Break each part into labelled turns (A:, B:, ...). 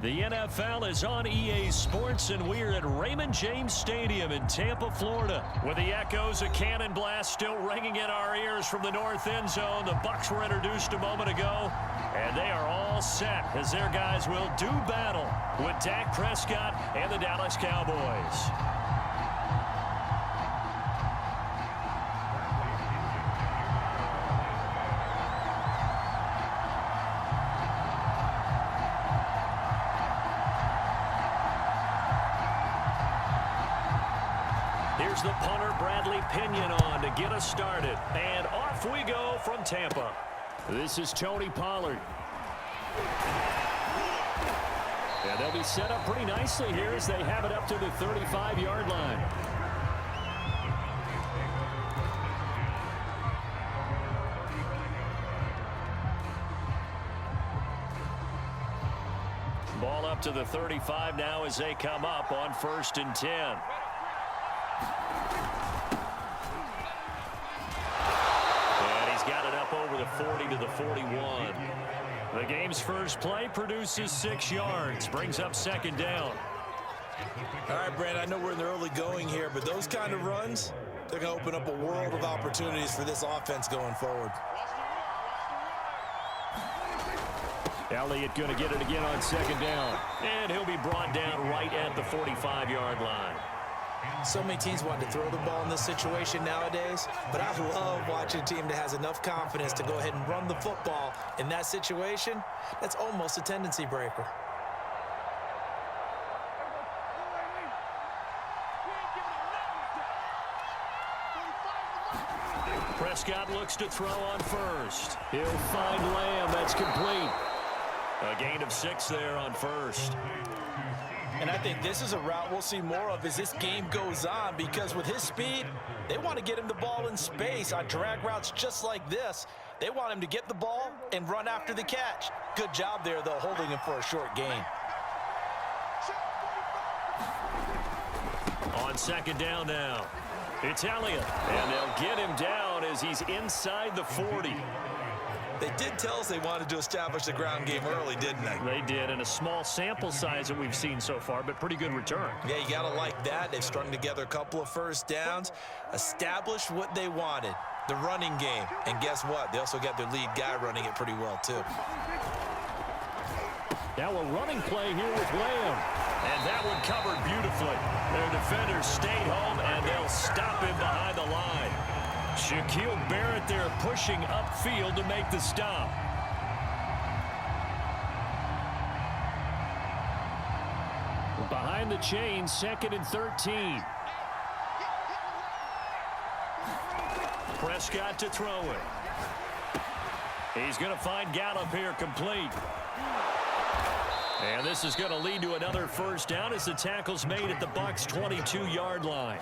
A: The NFL is on EA Sports, and we're at Raymond James Stadium in Tampa, Florida, with the echoes of cannon blast still ringing in our ears from the north end zone. The Bucs were introduced a moment ago, and they are all set as their guys will do battle with Dak Prescott and the Dallas Cowboys. Here's the punter, Bradley Pinion, on to get us started. And off we go from Tampa. This is Tony Pollard. And they'll be set up pretty nicely here as they have it up to the 35-yard line. Ball up to the 35 now as they come up on 1st and 10. Over the 40 to the 41. The game's first play produces 6 yards, brings up 2nd down.
B: All right, Brent, I know we're in the early going here, but those kind of runs, they're going to open up a world of opportunities for this offense going forward.
A: Elliott going to get it again on 2nd down, and he'll be brought down right at the 45-yard line.
B: So many teams want to throw the ball in this situation nowadays, but I love watching a team that has enough confidence to go ahead and run the football in that situation. That's almost a tendency breaker.
A: Prescott looks to throw on 1st. He'll find Lamb. That's complete. A gain of 6 there on 1st.
B: And I think this is a route we'll see more of as this game goes on, because with his speed, they want to get him the ball in space on drag routes just like this. They want him to get the ball and run after the catch. Good job there, though, holding him for a short gain.
A: On 2nd down now, it's Elliott, and they'll get him down as he's inside the 40.
B: They did tell us they wanted to establish the ground game early, didn't they?
A: They did, in a small sample size that we've seen so far, but pretty good return.
B: Yeah, you got to like that. They've strung together a couple of 1st downs, established what they wanted, the running game. And guess what? They also got their lead guy running it pretty well, too.
A: Now a running play here with Lamb. And that one covered beautifully. Their defenders stayed home, and they'll stop him behind the line. Shaquille Barrett there pushing upfield to make the stop. Behind the chain, 2nd and 13. Prescott to throw it. He's going to find Gallup here complete. And this is going to lead to another 1st down as the tackle's made at the Bucs' 22-yard line.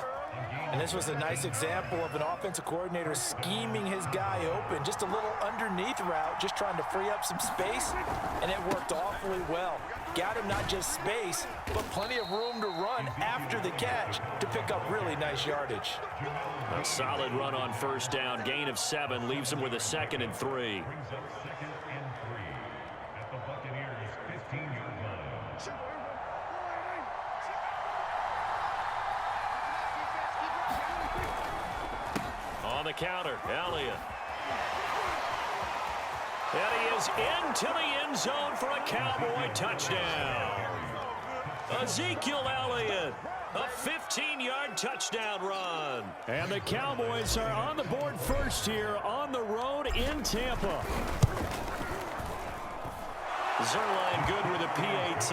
B: And this was a nice example of an offensive coordinator scheming his guy open. Just a little underneath route, just trying to free up some space, and it worked awfully well. Got him not just space, but plenty of room to run after the catch to pick up really nice yardage.
A: A solid run on 1st down. Gain of 7 leaves him with a 2nd and 3. On the counter, Elliott. And he is into the end zone for a Cowboy touchdown. Ezekiel Elliott, a 15-yard touchdown run. And the Cowboys are on the board first here on the road in Tampa. Zerline good with a PAT.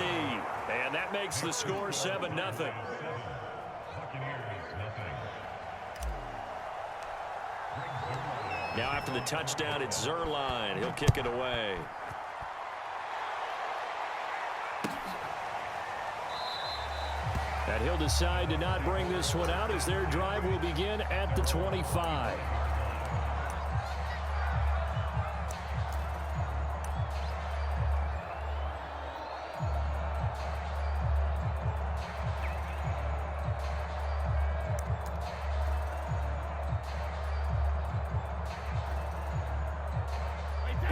A: And that makes the score 7-0. Now after the touchdown, it's Zerline. He'll kick it away. And he'll decide to not bring this one out as their drive will begin at the 25.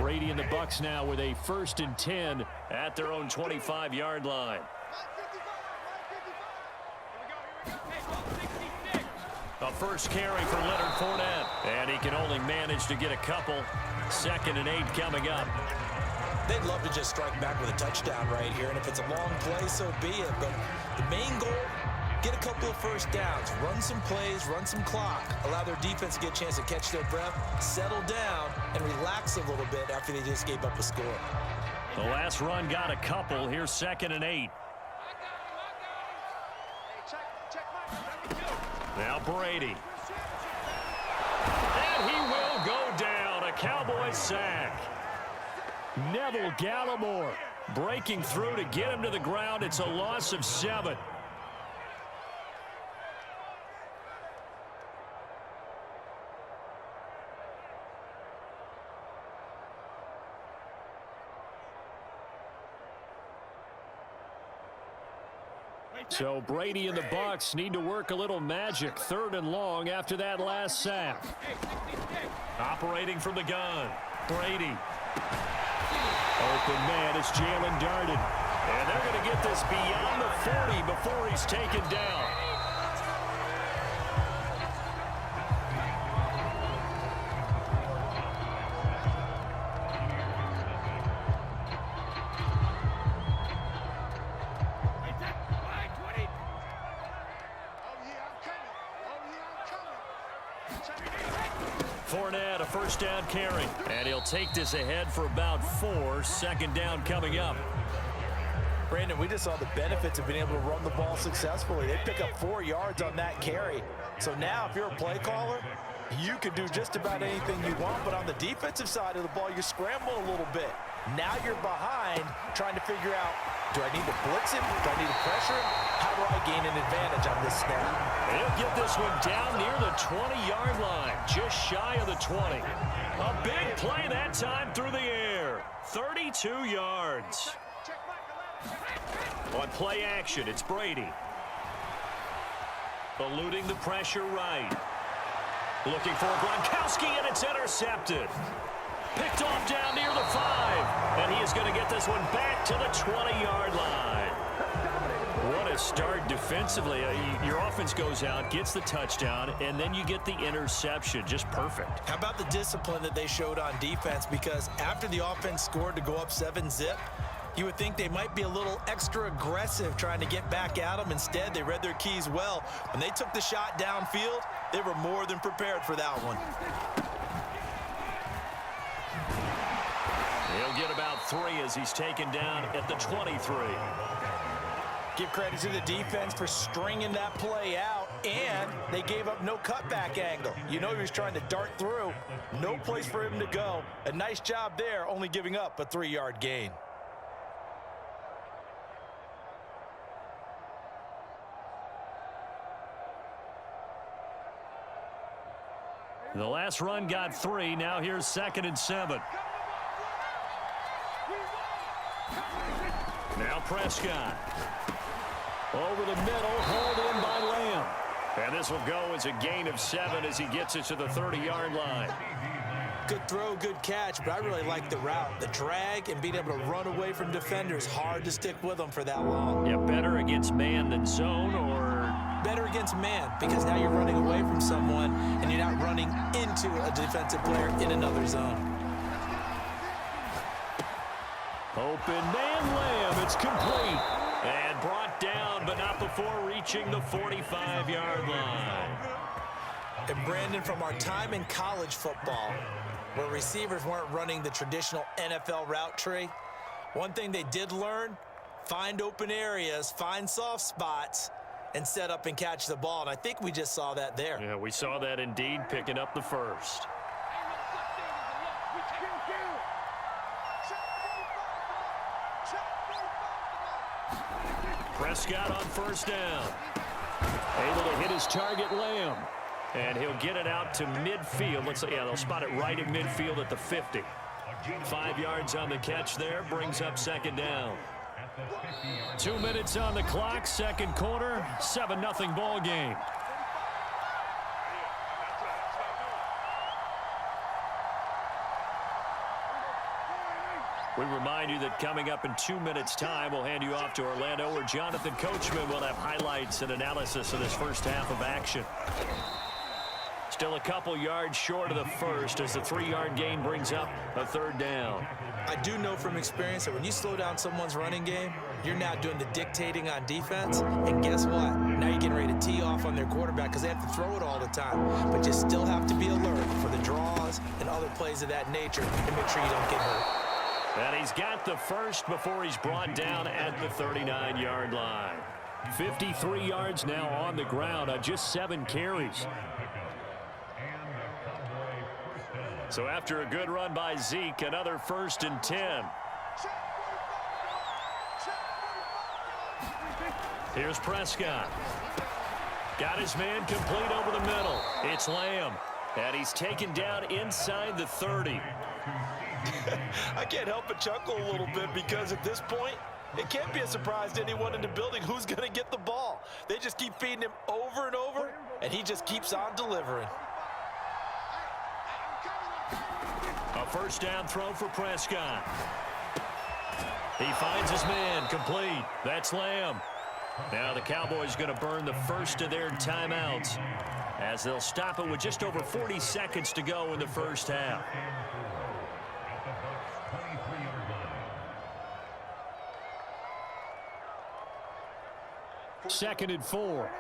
A: Brady and the Bucs now with a 1st and 10 at their own 25-yard line. A first carry for Leonard Fournette, and he can only manage to get a couple. 2nd and 8 coming up.
B: They'd love to just strike back with a touchdown right here, and if it's a long play, so be it. But the main goal, get a couple of first downs, run some plays, run some clock, allow their defense to get a chance to catch their breath, settle down, and relax a little bit after they just gave up a score.
A: The last run got a couple. Here's 2nd and 8. Now Brady. And he will go down. A Cowboys sack. Neville Gallimore breaking through to get him to the ground. It's a loss of 7. So Brady and the Bucs need to work a little magic. 3rd and long after that last sack. Operating from the gun. Brady. Open man, it's Jalen Darden. And they're going to get this beyond the 40 before he's taken down. Fournette, a first down carry. And he'll take this ahead for about 4. 2nd down coming up.
B: Brandon, we just saw the benefits of being able to run the ball successfully. They pick up 4 yards on that carry. So now if you're a play caller, you can do just about anything you want. But on the defensive side of the ball, you're scrambling a little bit. Now you're behind trying to figure out, do I need to blitz him? Do I need to pressure him? How do I gain an advantage on this snap?
A: He'll get this one down near the 20-yard line, just shy of the 20. A big play that time through the air. 32 yards. On play action, it's Brady. Eluding the pressure right. Looking for Gronkowski, and it's intercepted. Picked off down near the 5. And he is going to get this one back to the 20-yard line. What a start defensively. Your offense goes out, gets the touchdown, and then you get the interception. Just perfect.
B: How about the discipline that they showed on defense? Because after the offense scored to go up 7-zip, you would think they might be a little extra aggressive trying to get back at them. Instead, they read their keys well. When they took the shot downfield, they were more than prepared for that one.
A: He'll get about 3 as he's taken down at the 23.
B: Give credit to the defense for stringing that play out, and they gave up no cutback angle. You know he was trying to dart through. No place for him to go. A nice job there, only giving up a 3-yard gain.
A: The last run got 3. Now here's 2nd and 7. Now Prescott. Over the middle, hauled in by Lamb. And this will go as a gain of 7 as he gets it to the 30-yard line.
B: Good throw, good catch, but I really like the route. The drag and being able to run away from defenders, hard to stick with them for that long.
A: Yeah, better against man than zone, or?
B: Better against man, because now you're running away from someone and you're not running into a defensive player in another zone.
A: Open man, Lamb. It's complete. And brought down, but not before reaching the 45-yard line.
B: And Brandon, from our time in college football, where receivers weren't running the traditional NFL route tree, one thing they did learn, find open areas, find soft spots, and set up and catch the ball. And I think we just saw that there.
A: Yeah, we saw that indeed, picking up the first. Prescott on first down. Able to hit his target, Lamb. And he'll get it out to midfield. They'll spot it right in midfield at the 50. 5 yards on the catch there. Brings up 2nd down. 2 minutes on the clock. 2nd quarter. 7-0 ball game. We remind you that coming up in 2 minutes' time, we'll hand you off to Orlando, where Jonathan Coachman will have highlights and analysis of this first half of action. Still a couple yards short of the first as the 3-yard gain brings up a third down.
B: I do know from experience that when you slow down someone's running game, you're now doing the dictating on defense. And guess what? Now you're getting ready to tee off on their quarterback because they have to throw it all the time. But you still have to be alert for the draws and other plays of that nature and make sure you don't get hurt.
A: And he's got the first before he's brought down at the 39-yard line. 53 yards now on the ground on just 7 carries. So after a good run by Zeke, another 1st and 10. Here's Prescott. Got his man complete over the middle. It's Lamb. And he's taken down inside the 30.
B: I can't help but chuckle a little bit because at this point, it can't be a surprise to anyone in the building who's going to get the ball. They just keep feeding him over and over, and he just keeps on delivering.
A: A first down throw for Prescott. He finds his man complete. That's Lamb. Now the Cowboys going to burn the first of their timeouts as they'll stop it with just over 40 seconds to go in the first half. Second and 4.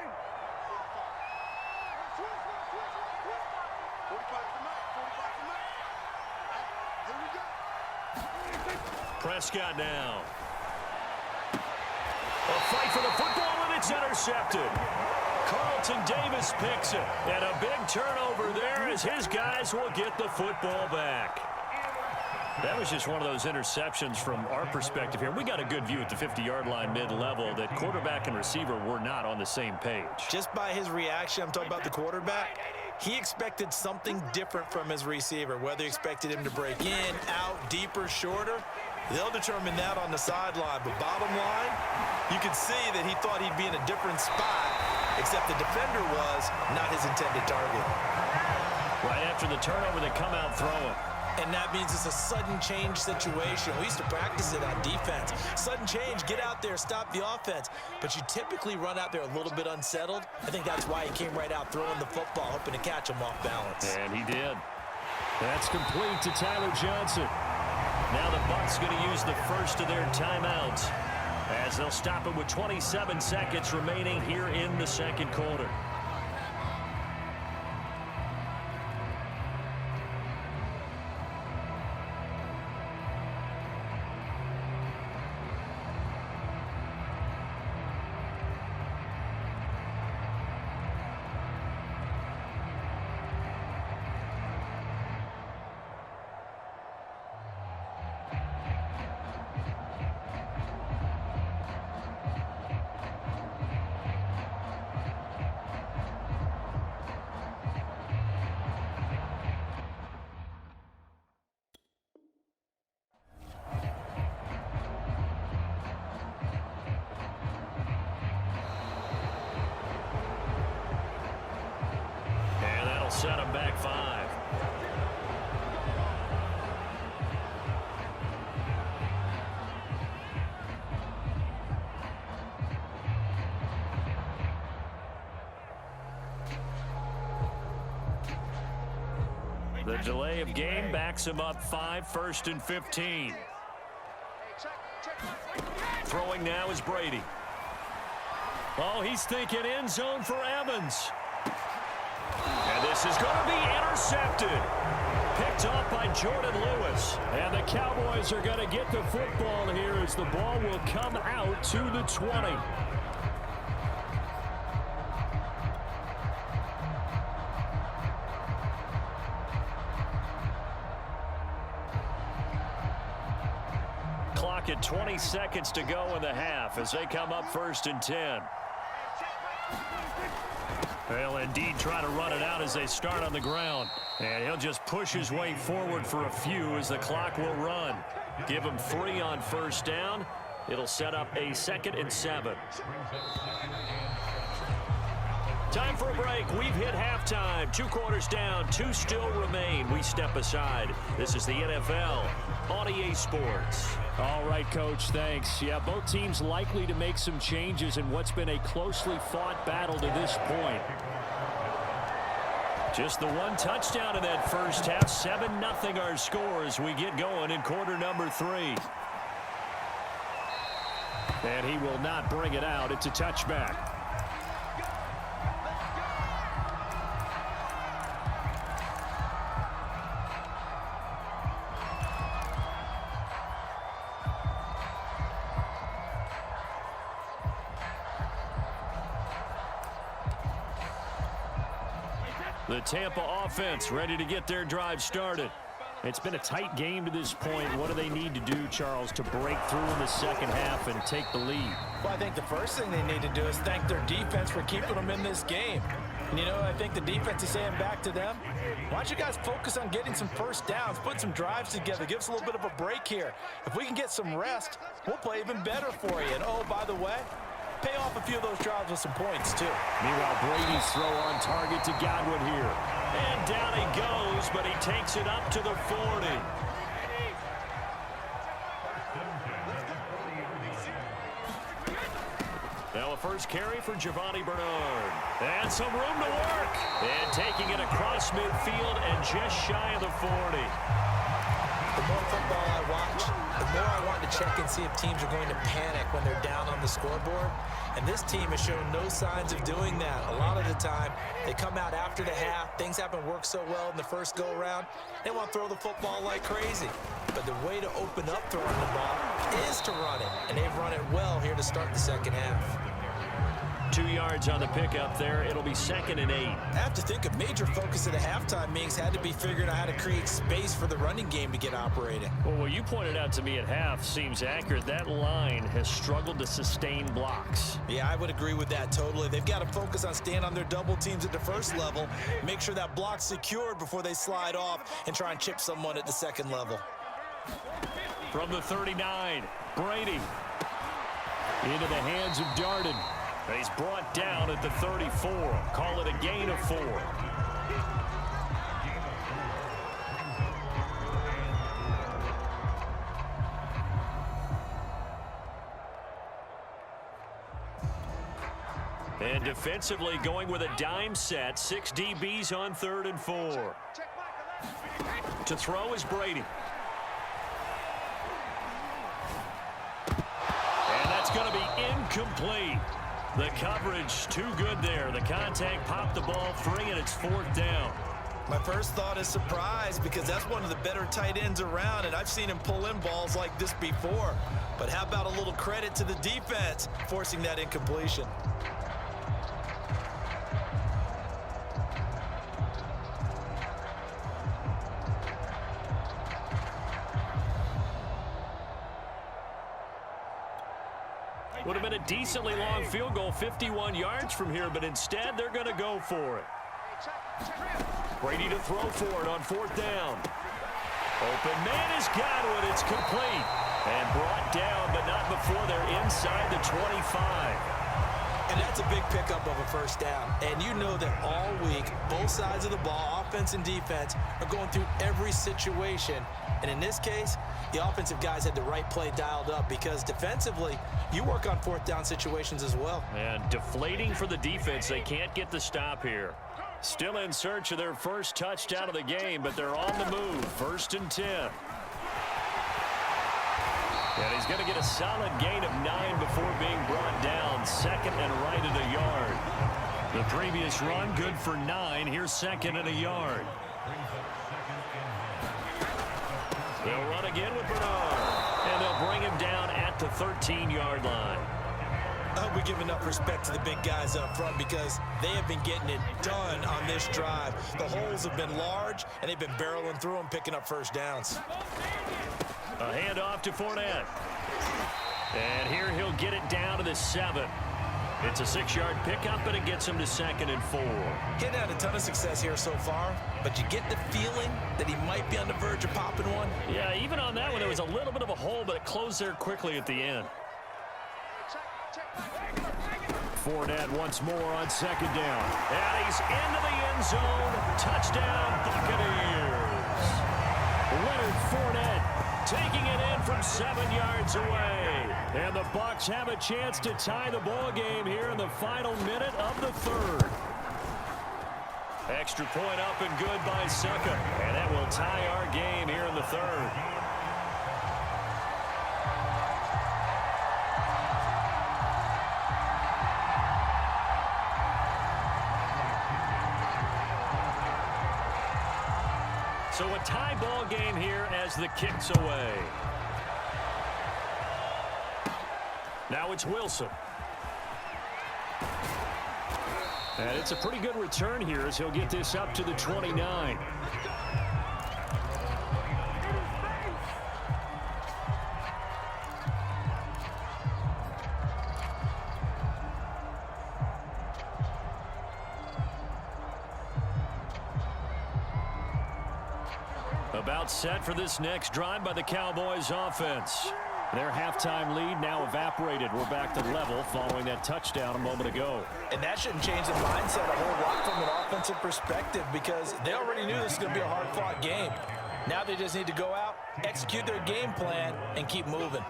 A: Prescott now. A fight for the football, and it's intercepted. Carlton Davis picks it. And a big turnover there as his guys will get the football back. That was just one of those interceptions from our perspective here. We got a good view at the 50-yard line mid-level that quarterback and receiver were not on the same page.
B: Just by his reaction, I'm talking about the quarterback, he expected something different from his receiver, whether he expected him to break in, out, deeper, shorter. They'll determine that on the sideline. But bottom line, you can see that he thought he'd be in a different spot, except the defender was not his intended target.
A: Right after the turnover, they come out throwing.
B: And that means it's a sudden change situation. We used to practice it on defense. Sudden change, get out there, stop the offense. But you typically run out there a little bit unsettled. I think that's why he came right out throwing the football, hoping to catch him off balance.
A: And he did. That's complete to Tyler Johnson. Now the Bucs going to use the first of their timeouts as they'll stop it with 27 seconds remaining here in the second quarter. Set him back 5. The delay of game backs him up 5, 1st and 15. Throwing now is Brady. Oh, he's thinking end zone for Evans. And this is going to be intercepted. Picked off by Jordan Lewis. And the Cowboys are going to get the football here as the ball will come out to the 20. Clock at 20 seconds to go in the half as they come up 1st and 10. They'll indeed try to run it out as they start on the ground. And he'll just push his way forward for a few as the clock will run. Give him 3 on first down. It'll set up a 2nd and 7. Time for a break. We've hit halftime. 2 quarters down, 2 still remain. We step aside. This is the NFL on EA Sports.
C: All right, Coach, thanks. Yeah, both teams likely to make some changes in what's been a closely fought battle to this point.
A: Just the 1 touchdown in that first half. 7-0 our score as we get going in quarter number 3.
C: And he will not bring it out. It's a touchback.
A: The Tampa offense ready to get their drive started.
C: It's been a tight game to this point. What do they need to do, Charles, to break through in the second half and take the lead?
B: Well, I think the first thing they need to do is thank their defense for keeping them in this game. And, you know, I think the defense is saying back to them, why don't you guys focus on getting some first downs, put some drives together, give us a little bit of a break here. If we can get some rest, we'll play even better for you. And, oh, by the way, pay off a few of those drives with some points, too.
C: Meanwhile, Brady's throw on target to Godwin here.
A: And down he goes, but he takes it up to the 40. Now a first carry for Giovanni Bernard. And some room to work. And taking it across midfield and just shy of the 40.
D: The more football I watch, the more I want to check and see if teams are going to panic when they're down on the scoreboard. And this team has shown no signs of doing that. A lot of the time, they come out after the half. Things haven't worked so well in the first go-around. They want to throw the football like crazy. But the way to open up throwing the ball is to run it. And they've run it well here to start the second half.
A: 2 yards on the pickup there. It'll be 2nd and 8.
D: I have to think a major focus of the halftime meetings had to be figuring out how to create space for the running game to get operating.
A: Well, what you pointed out to me at half seems accurate. That line has struggled to sustain blocks.
D: Yeah, I would agree with that totally. They've got to focus on staying on their double teams at the first level, make sure that block's secured before they slide off and try and chip someone at the second level.
A: From the 39, Brady into the hands of Darden. He's brought down at the 34. Call it a gain of 4. And defensively going with a dime set. 6 DBs on 3rd and 4. To throw is Brady. And that's going to be incomplete. The coverage too good there. The contact popped the ball free, and it's 4th down.
D: My first thought is surprise because that's one of the better tight ends around, and I've seen him pull in balls like this before. But how about a little credit to the defense forcing that incompletion?
A: Would have been a decently long field goal, 51 yards from here, but instead they're going to go for it. Brady to throw for it on 4th down. Open man is Godwin. It's complete. And brought down, but not before they're inside the 25.
D: And that's a big pickup of a first down. And you know that all week, both sides of the ball, offense and defense, are going through every situation. And in this case, the offensive guys had the right play dialed up because defensively, you work on 4th down situations as well.
A: And deflating for the defense. They can't get the stop here. Still in search of their first touchdown of the game, but they're on the move. 1st and 10. And he's going to get a solid gain of 9 before being brought down. 2nd and right at a yard. The previous run good for 9. Here's 2nd and a yard. They'll run again with Bernard. And they'll bring him down at the 13-yard line.
D: I hope we give enough respect to the big guys up front because they have been getting it done on this drive. The holes have been large, and they've been barreling through them, picking up first downs.
A: A handoff to Fournette. And here he'll get it down to the 7. It's a 6-yard pickup, and it gets him to 2nd and 4.
D: He's had a ton of success here so far, but you get the feeling that he might be on the verge of popping one.
A: Yeah, even on that one, there was a little bit of a hole, but it closed there quickly at the end.
C: Fournette once more on second down.
A: And he's into the end zone. Touchdown, Buccaneers.
C: Leonard Fournette taking it in from 7 yards away. And the Bucs have a chance to tie the ball game here in the final minute of the third.
A: Extra point up and good by Succa. And that will tie our game here in the third. So a tie ball game here as the kick's away. Now it's Wilson. And it's a pretty good return here as he'll get this up to the 29. About set for this next drive by the Cowboys offense. Their halftime lead now evaporated. We're back to level following that touchdown a moment ago.
B: And that shouldn't change the mindset a whole lot from an offensive perspective because they already knew this was going to be a hard-fought game. Now they just need to go out, execute their game plan, and keep moving.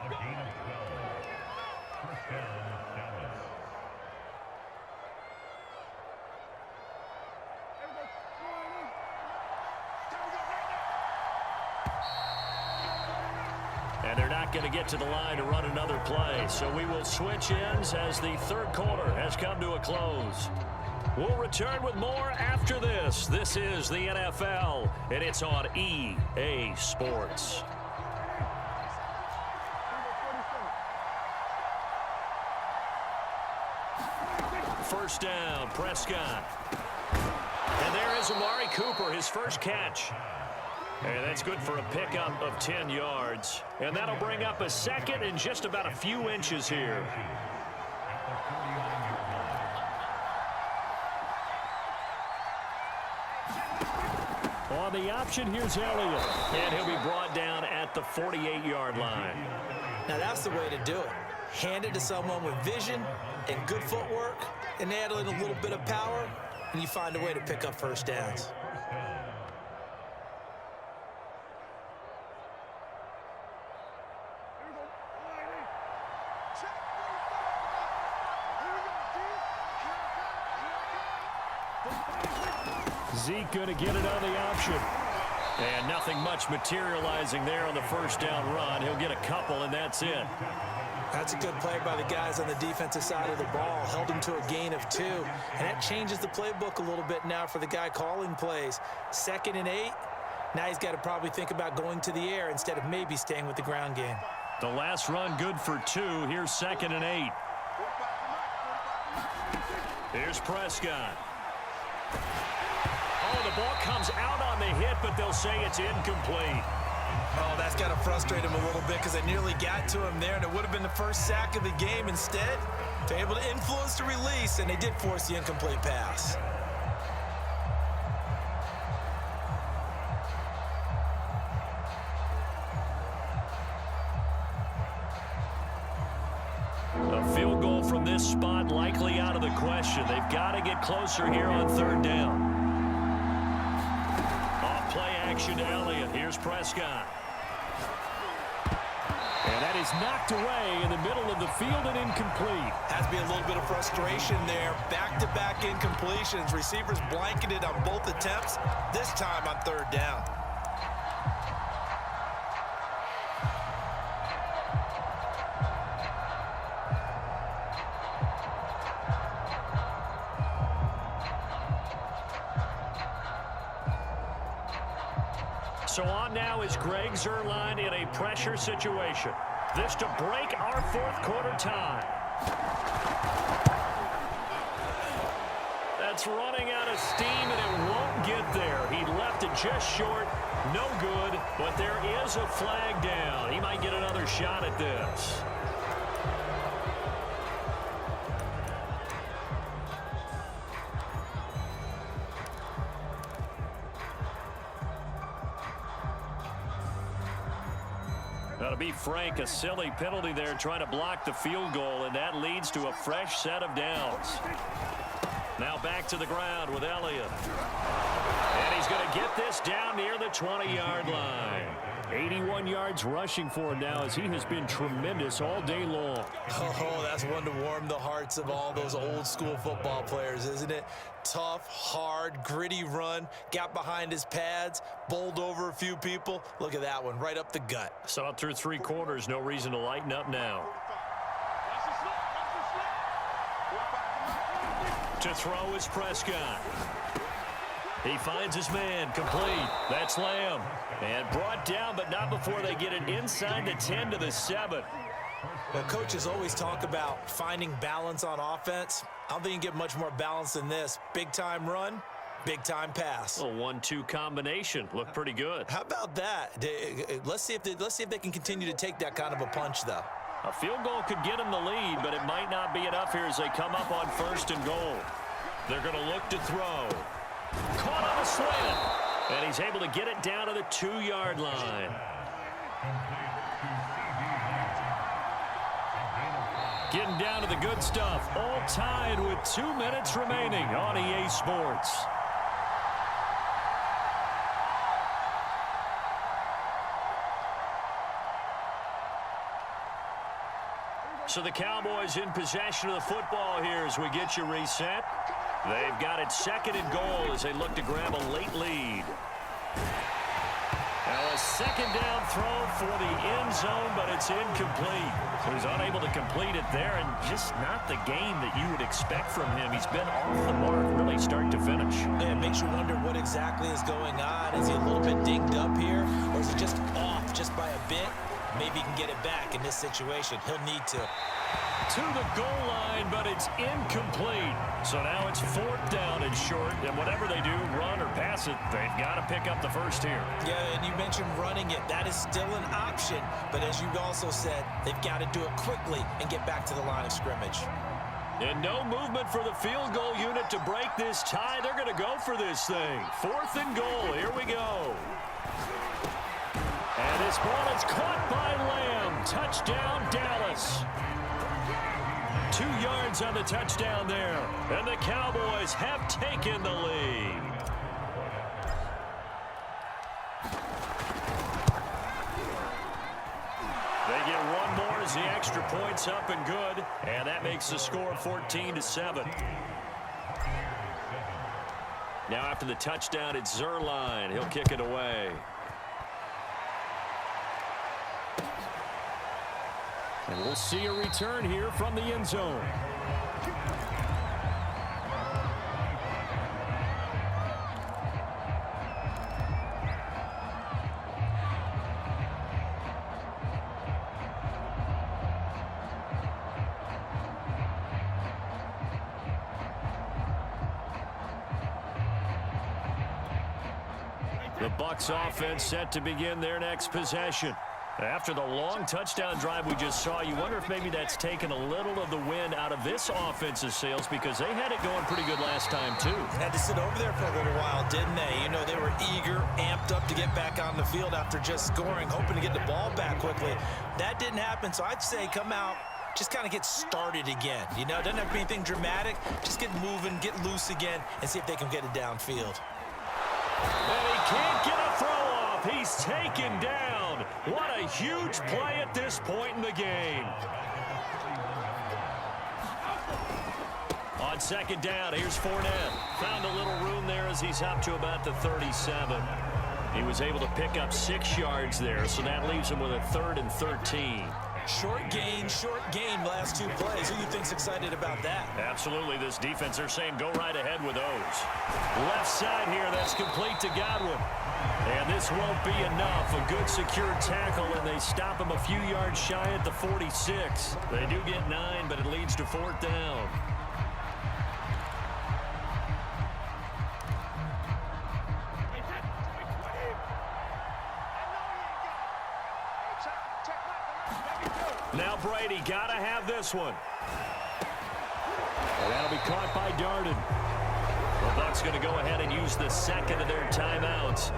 A: And they're not going to get to the line to run another play. So we will switch ends as the third quarter has come to a close. We'll return with more after this. This is the NFL, and it's on EA Sports. First down, Prescott. And there is Amari Cooper, his first catch. And that's good for a pickup of 10 yards. And that'll bring up a second and just about a few inches here.
C: On the option, here's Elliott.
A: And he'll be brought down at the 48-yard line.
D: Now that's the way to do it. Hand it to someone with vision and good footwork and add in a little bit of power, and you find a way to pick up first downs.
C: Zeke going to get it on the option.
A: And nothing much materializing there on the first down run. He'll get a couple, and that's it.
D: That's a good play by the guys on the defensive side of the ball. Held him to a gain of 2. And that changes the playbook a little bit now for the guy calling plays. 2nd and 8. Now he's got to probably think about going to the air instead of maybe staying with the ground game.
A: The last run good for 2. Here's 2nd and 8. Here's Prescott. Oh, the ball comes out on the hit, but they'll say it's incomplete.
B: Oh, that's got to frustrate him a little bit because they nearly got to him there, and it would have been the first sack of the game. Instead, they're able to influence the release, and they did force the incomplete pass.
A: A field goal from this spot likely out of the question. They've got to get closer here on third down. Off play action to Elliott. Here's Prescott.
C: And that is knocked away in the middle of the field and incomplete.
B: Has to be a little bit of frustration there. Back-to-back incompletions. Receivers blanketed on both attempts, this time on third down.
A: So on now is Greg Zuerlein in a pressure situation. This to break our fourth quarter tie. That's running out of steam, and it won't get there. He left it just short. No good, but there is a flag down. He might get another shot at this. be frank, a silly penalty there trying to block the field goal, and that leads to a fresh set of downs. Now back to the ground with Elliott. And he's going to get this down near the 20-yard line. 81 yards rushing for him now as he has been tremendous all day long.
D: Oh, that's one to warm the hearts of all those old-school football players, isn't it? Tough, hard, gritty run, got behind his pads, bowled over a few people. Look at that one, right up the gut.
A: Saw it through 3 quarters, no reason to lighten up now. To throw is Prescott. He finds his man, complete. That's Lamb. And brought down, but not before they get it inside the 10 to the 7.
D: Well, coaches always talk about finding balance on offense. I don't think you can get much more balance than this. Big-time run, big-time pass.
A: A 1-2 combination. Looked pretty good.
D: How about that? Let's see if they can continue to take that kind of a punch, though.
A: A field goal could get them the lead, but it might not be enough here as they come up on 1st and goal. They're going to look to throw. Caught on a slant. And he's able to get it down to the 2-yard line. Getting down to the good stuff. All tied with 2 minutes remaining on EA Sports. So the Cowboys in possession of the football here as we get you reset. They've got it 2nd and goal as they look to grab a late lead. Now a 2nd down throw for the end zone, but it's incomplete. So he's unable to complete it there, and just not the game that you would expect from him. He's been off the mark really start to finish.
D: Yeah, it makes you wonder what exactly is going on. Is he a little bit dinged up here, or is he just off just by a bit? Maybe he can get it back in this situation. He'll need to.
A: To the goal line, but it's incomplete. So now it's 4th down and short, and whatever they do, run or pass it, they've got to pick up the first here.
D: Yeah, and you mentioned running it. That is still an option. But as you also said, they've got to do it quickly and get back to the line of scrimmage.
A: And no movement for the field goal unit to break this tie. They're going to go for this thing. 4th and goal. Here we go. And this ball is caught by Lamb. Touchdown, Dallas. 2 yards on the touchdown there. And the Cowboys have taken the lead. They get one more as the extra point's up and good. And that makes the score 14-7. Now after the touchdown, it's Zerline. He'll kick it away. And we'll see a return here from the end zone. The Bucs offense set to begin their next possession. After the long touchdown drive we just saw, you wonder if maybe that's taken a little of the wind out of this offensive sails because they had it going pretty good last time, too.
D: Had to sit over there for a little while, didn't they? You know, they were eager, amped up to get back on the field after just scoring, hoping to get the ball back quickly. That didn't happen, so I'd say come out, just kind of get started again. You know, doesn't have to be anything dramatic. Just get moving, get loose again, and see if they can get it downfield.
A: And he can't get a throw off. He's taken down. What a huge play at this point in the game. On 2nd down, here's Fournette. Found a little room there as he's up to about the 37. He was able to pick up 6 yards there, so that leaves him with a 3rd and 13.
D: Short gain, last 2 plays. Who do you think's excited about that?
A: Absolutely. This defense, they're saying go right ahead with those. Left side here, that's complete to Godwin. And this won't be enough. A good secure tackle, and they stop him a few yards shy at the 46. They do get 9, but it leads to 4th down. Now Brady got to have this one. And that'll be caught by Darden. The Bucs going to go ahead and use the 2nd of their timeouts.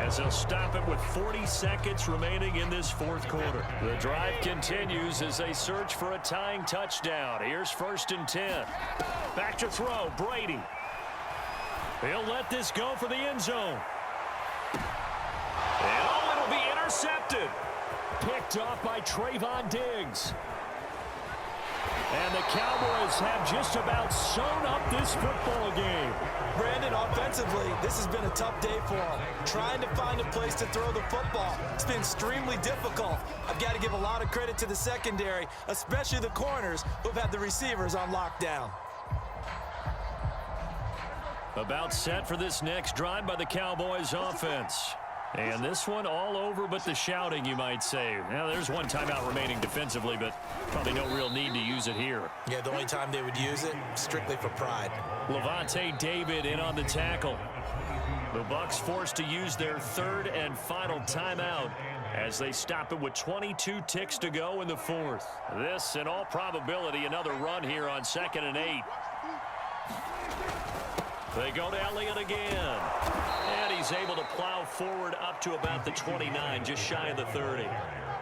A: as they'll stop it with 40 seconds remaining in this fourth quarter. The drive continues as they search for a tying touchdown. Here's 1st and 10. Back to throw, Brady. He'll let this go for the end zone. And it'll be intercepted. Picked off by Trevon Diggs. And the Cowboys have just about sewn up this football game.
B: Brandon, offensively, this has been a tough day for them. Trying to find a place to throw the football. It's been extremely difficult. I've got to give a lot of credit to the secondary, especially the corners who've had the receivers on lockdown.
A: About set for this next drive by the Cowboys offense. And this one all over but the shouting, you might say. Now, there's one timeout remaining defensively, but probably no real need to use it here.
D: Yeah, the only time they would use it, strictly for pride.
A: Levante David in on the tackle. The Bucs forced to use their 3rd and final timeout as they stop it with 22 ticks to go in the 4th. This, in all probability, another run here on 2nd and 8. They go to Elliott again. And he's able to plow forward up to about the 29, just shy of the 30.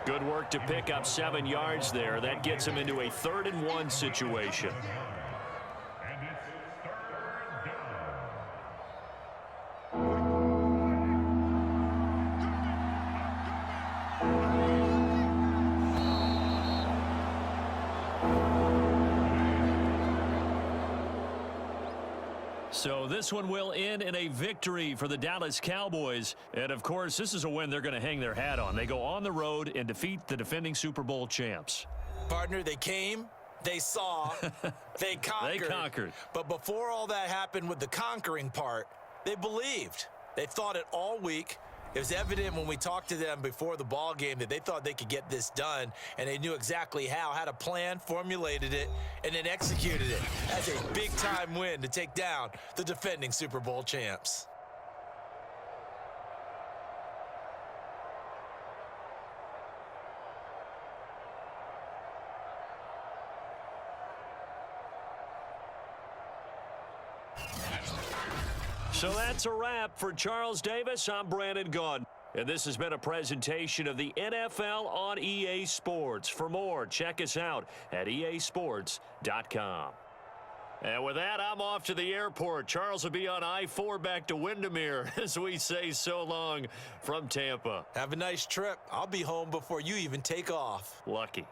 A: Good work to pick up 7 yards there. That gets him into a 3rd and 1 situation. So this one will end in a victory for the Dallas Cowboys. And, of course, this is a win they're going to hang their hat on. They go on the road and defeat the defending Super Bowl champs.
B: Partner, they came, they saw, they conquered.
A: They conquered.
B: But before all that happened with the conquering part, they believed. They thought it all week. It was evident when we talked to them before the ball game that they thought they could get this done, and they knew exactly how, had a plan, formulated it, and then executed it as a big-time win to take down the defending Super Bowl champs.
A: So that's a wrap for Charles Davis. I'm Brandon Gaudin. And this has been a presentation of the NFL on EA Sports. For more, check us out at easports.com. And with that, I'm off to the airport. Charles will be on I-4 back to Windermere as we say so long from Tampa.
B: Have a nice trip. I'll be home before you even take off.
A: Lucky.